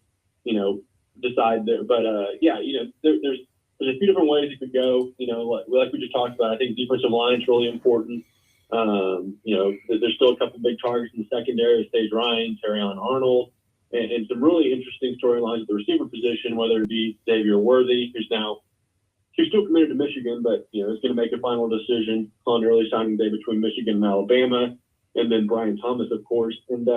decide there. But, there's a few different ways it could go, like we just talked about. I think defensive line is really important. There's still a couple big targets in the secondary, Sage Ryan, Terrion Arnold, and some really interesting storylines at the receiver position, whether it be Xavier Worthy, who's still committed to Michigan, but, is going to make a final decision on early signing day between Michigan and Alabama, and then Brian Thomas, of course. And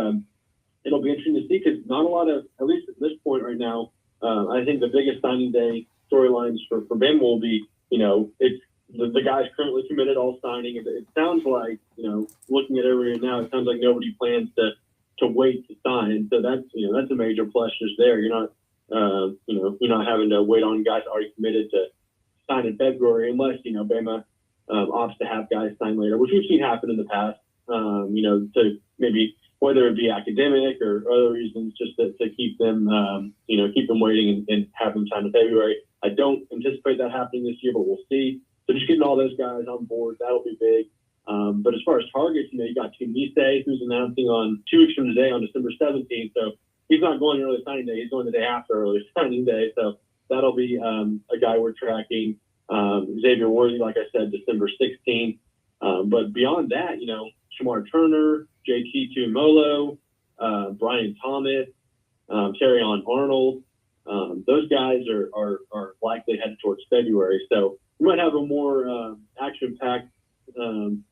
it'll be interesting to see because not a lot of, at least at this point right now, I think the biggest signing day storylines for Bama will be, it's the guys currently committed all signing. It sounds like, looking at everything now, it sounds like nobody plans to wait to sign. So that's a major plus just there. You're not, you're not having to wait on guys already committed to sign in February unless, Bama opts to have guys sign later, which we've seen happen in the past, to maybe whether it be academic or other reasons, just to keep them, keep them waiting and have them sign in February. I don't anticipate that happening this year, but we'll see. So just getting all those guys on board, that'll be big. But as far as targets, you got Tunmise, who's announcing on 2 weeks from today on December 17th. So he's not going early signing day. He's going the day after early signing day. So that'll be a guy we're tracking. Xavier Worthy, like I said, December 16th. But beyond that, Shamar Turner, JT Tuimoloau, Brian Thomas, Terrion Arnold. Those guys are likely headed towards February. So we might have a more action-packed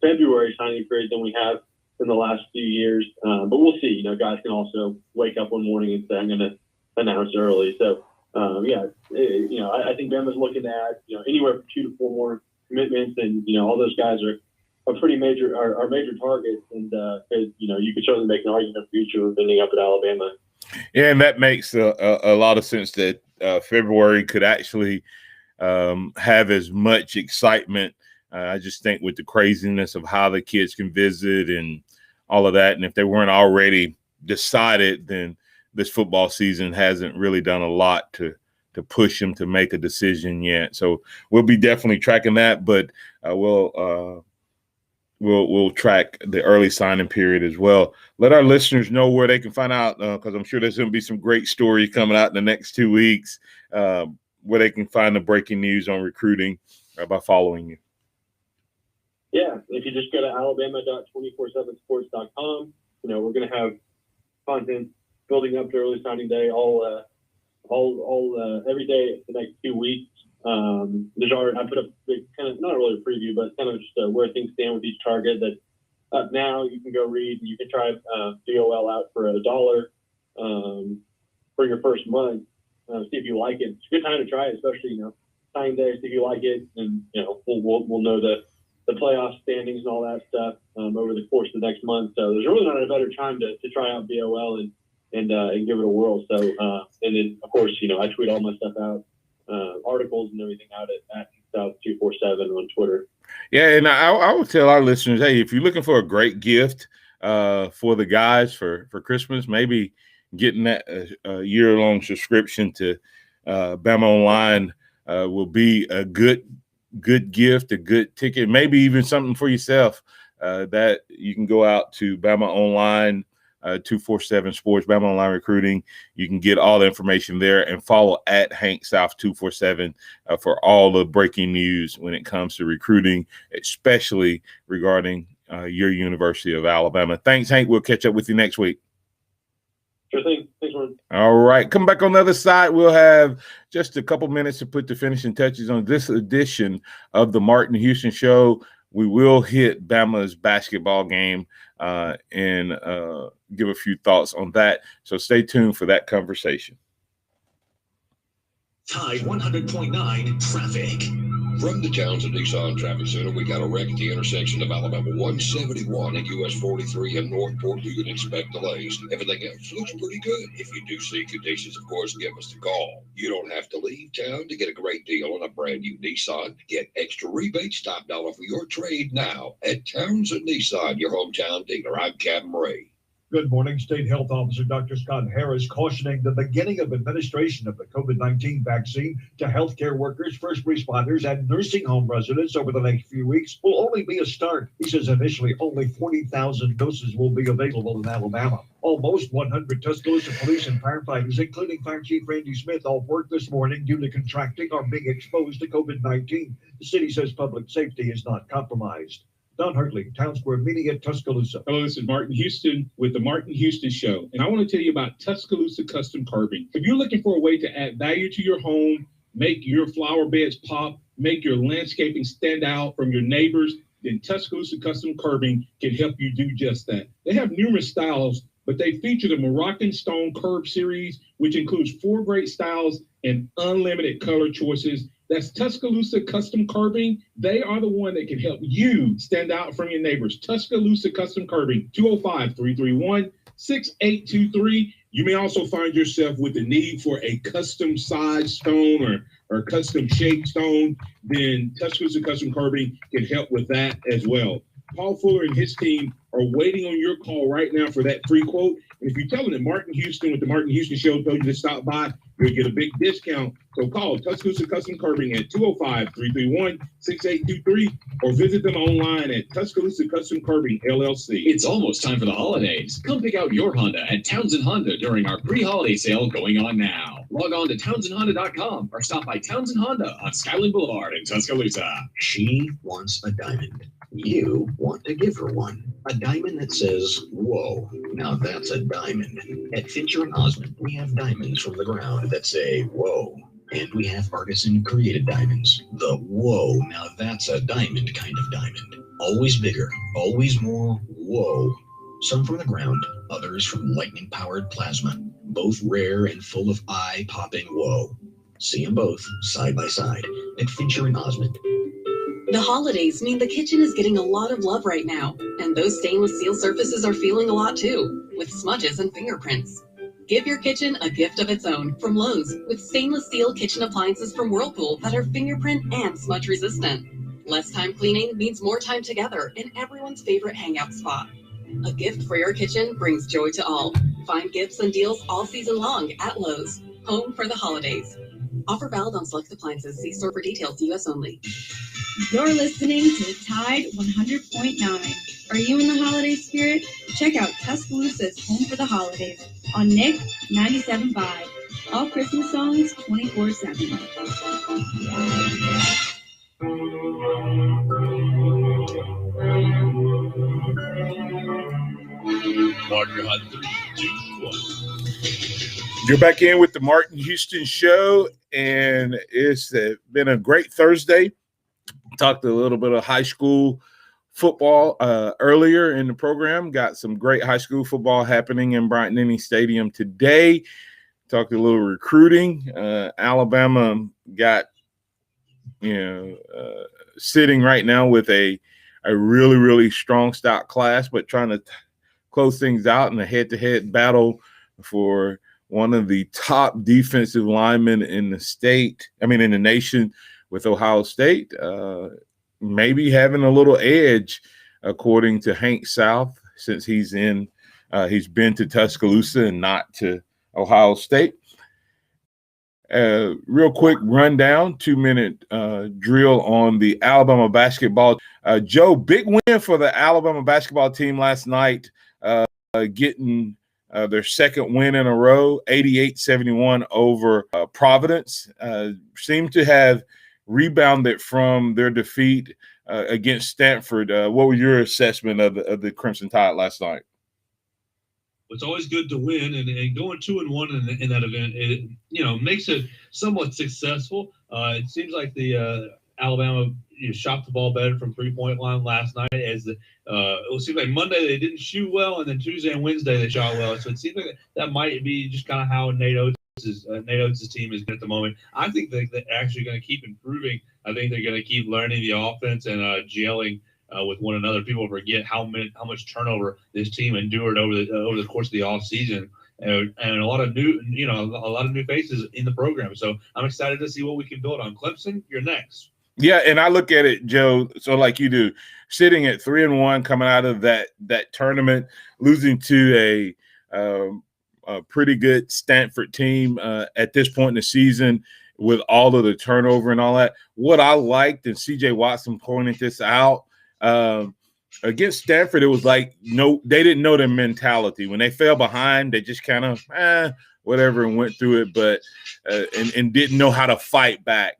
February signing period than we have in the last few years. But we'll see. Guys can also wake up one morning and say, I'm going to announce early. So, I think Bama's looking to add, anywhere from 2 to 4 more commitments. And, all those guys are pretty major, are major targets. And, you could certainly make an argument for the future of ending up at Alabama. Yeah, and that makes a lot of sense that February could actually have as much excitement. I just think with the craziness of how the kids can visit and all of that, and if they weren't already decided, then this football season hasn't really done a lot to push them to make a decision yet. So we'll be definitely tracking that, but we'll track the early signing period as well. Let our listeners know where they can find out, because I'm sure there's going to be some great stories coming out in the next 2 weeks, where they can find the breaking news on recruiting by following you. Yeah, if you just go to alabama.247sports.com, we're going to have content building up to early signing day all every day the next 2 weeks. I put up kind of not really a preview, but kind of just where things stand with each target. That up now you can go read. You can try DOL out for $1 for your first month. See if you like it. It's a good time to try it, especially sign there, see if you like it, and we'll know the playoff standings and all that stuff over the course of the next month. So there's really not a better time to try out BOL and give it a whirl. So and then of course I tweet all my stuff out, articles and everything out at South 247 on Twitter. Yeah, and I would tell our listeners, hey, if you're looking for a great gift for the guys for Christmas, maybe getting that a year-long subscription to Bama Online will be a good gift, a good ticket, maybe even something for yourself that you can go out to Bama Online, 247 Sports, Bama Online Recruiting. You can get all the information there and follow at Hank South 247 for all the breaking news when it comes to recruiting, especially regarding your University of Alabama. Thanks, Hank. We'll catch up with you next week. Sure thing. Thanks, Ron. All right. Come back on the other side. We'll have just a couple minutes to put the finishing touches on this edition of the Martin Houston Show. We will hit Bama's basketball game and give a few thoughts on that. So stay tuned for that conversation. Tide 100.9 traffic. From the Townsend Nissan Traffic Center, we got a wreck at the intersection of Alabama 171 and US 43 in Northport. You can expect delays. Everything else looks pretty good. If you do see conditions, of course, give us a call. You don't have to leave town to get a great deal on a brand new Nissan. Get extra rebates, top dollar for your trade now at Townsend Nissan, your hometown dealer. I'm Captain Ray. Good morning. State Health Officer Dr. Scott Harris cautioning the beginning of administration of the COVID-19 vaccine to healthcare workers, first responders, and nursing home residents over the next few weeks will only be a start. He says initially only 40,000 doses will be available in Alabama. Almost 100 Tuscaloosa police and firefighters, including Fire Chief Randy Smith, off work this morning due to contracting or being exposed to COVID-19. The city says public safety is not compromised. Don Hartley, Town Square Media, Tuscaloosa. Hello, this is Martin Houston with the Martin Houston Show, and I want to tell you about Tuscaloosa Custom Curbing. If you're looking for a way to add value to your home, make your flower beds pop, make your landscaping stand out from your neighbors, then Tuscaloosa Custom Curbing can help you do just that. They have numerous styles, but they feature the Moroccan Stone Curb series, which includes 4 great styles and unlimited color choices. That's Tuscaloosa Custom Curbing. They are the one that can help you stand out from your neighbors. Tuscaloosa Custom Curbing, 205-331-6823. You may also find yourself with the need for a custom size stone or custom shaped stone. Then Tuscaloosa Custom Curbing can help with that as well. Paul Fuller and his team are waiting on your call right now for that free quote. And if you tell them that Martin Houston with the Martin Houston Show told you to stop by, you'll get a big discount. So call Tuscaloosa Custom Curbing at 205-331-6823 or visit them online at Tuscaloosa Custom Curbing, LLC. It's almost time for the holidays. Come pick out your Honda at Townsend Honda during our pre-holiday sale going on now. Log on to townsendhonda.com or stop by Townsend Honda on Skyland Boulevard in Tuscaloosa. She wants a diamond. You want to give her one. A diamond that says, whoa, now that's a diamond. At Fincher & Osmond, we have diamonds from the ground that say, whoa. And we have artisan-created diamonds. The whoa, now that's a diamond kind of diamond. Always bigger, always more whoa. Some from the ground, others from lightning-powered plasma. Both rare and full of eye-popping whoa. See them both, side by side, at Fincher & Osmond. The holidays mean the kitchen is getting a lot of love right now, and those stainless steel surfaces are feeling a lot too, with smudges and fingerprints. Give your kitchen a gift of its own from Lowe's with stainless steel kitchen appliances from Whirlpool that are fingerprint and smudge resistant. Less time cleaning means more time together in everyone's favorite hangout spot. A gift for your kitchen brings joy to all. Find gifts and deals all season long at Lowe's. Home for the holidays. Offer valid on select appliances. See store for details. U.S. only. You're listening to Tide 100.9. Are you in the holiday spirit? Check out Tuscaloosa's Home for the Holidays on Nick 97.5. All Christmas songs 24/7. Martin on 3, 2, 1. You're back in with the Martin Houston Show, and it's been a great Thursday. Talked a little bit of high school football earlier in the program. Got some great high school football happening in Bryant-Denny Stadium today. Talked a little recruiting. Alabama got sitting right now with a really, really strong stock class, but trying to close things out in a head-to-head battle for one of the top defensive linemen in the nation with Ohio State, maybe having a little edge, according to Hank South, since he's been to Tuscaloosa and not to Ohio State. Real quick rundown, 2-minute drill on the Alabama basketball. Joe, big win for the Alabama basketball team last night, getting their second win in a row, 88-71 over Providence. Seemed to have rebounded from their defeat against Stanford. What was your assessment of the Crimson Tide last night? It's always good to win, and going 2-1 in that event, it makes it somewhat successful. It seems like the Alabama shot the ball better from 3-point line last night. It seems like Monday they didn't shoot well, and then Tuesday and Wednesday they shot well. So it seems like that might be just kind of how Nate Oates' team is at the moment. I think they're actually going to keep improving. I think they're going to keep learning the offense and gelling with one another. People forget how much turnover this team endured over the course of the offseason, and a lot of new faces in the program. So I'm excited to see what we can build on. Clemson, you're next. Yeah, and I look at it, Joe, so like you do, sitting at 3-1, coming out of that tournament, losing to a pretty good Stanford team at this point in the season with all of the turnover and all that. What I liked, and C.J. Watson pointed this out, against Stanford, it was like they didn't know their mentality. When they fell behind, they just kind of whatever and went through it, but and didn't know how to fight back.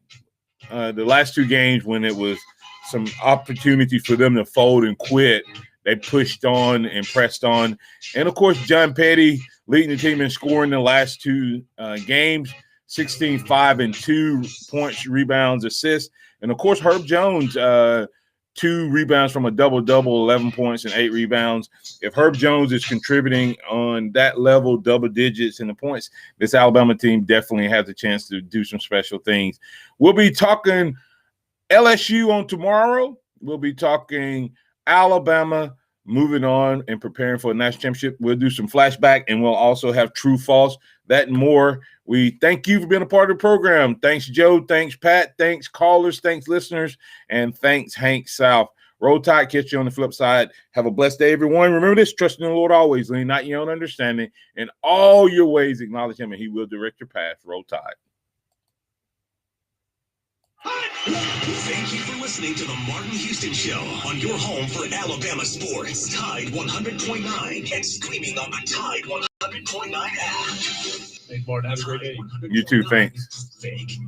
The last two games, when it was some opportunity for them to fold and quit, they pushed on and pressed on. And of course, John Petty leading the team in scoring the last two games, 16, 5, and 2 points, rebounds, assists. And of course, Herb Jones, 2 rebounds from a double-double, 11 points and 8 rebounds. If Herb Jones is contributing on that level, double digits in the points, this Alabama team definitely has a chance to do some special things. We'll be talking LSU on tomorrow. We'll be talking Alabama moving on and preparing for a national championship. We'll do some flashback, and we'll also have true, false, that and more. We thank you for being a part of the program. Thanks, Joe. Thanks, Pat. Thanks, callers. Thanks, listeners. And thanks, Hank South. Roll Tide. Catch you on the flip side. Have a blessed day, everyone. Remember this, trust in the Lord always, lean not your own understanding. In all your ways, acknowledge him, and he will direct your path. Roll Tide. Thank you for listening to the Martin Houston Show on your home for Alabama sports. Tide 100.9 and streaming on the Tide 100.9 app. Thanks, Martin. Have a great day. You too. Thanks. Fake.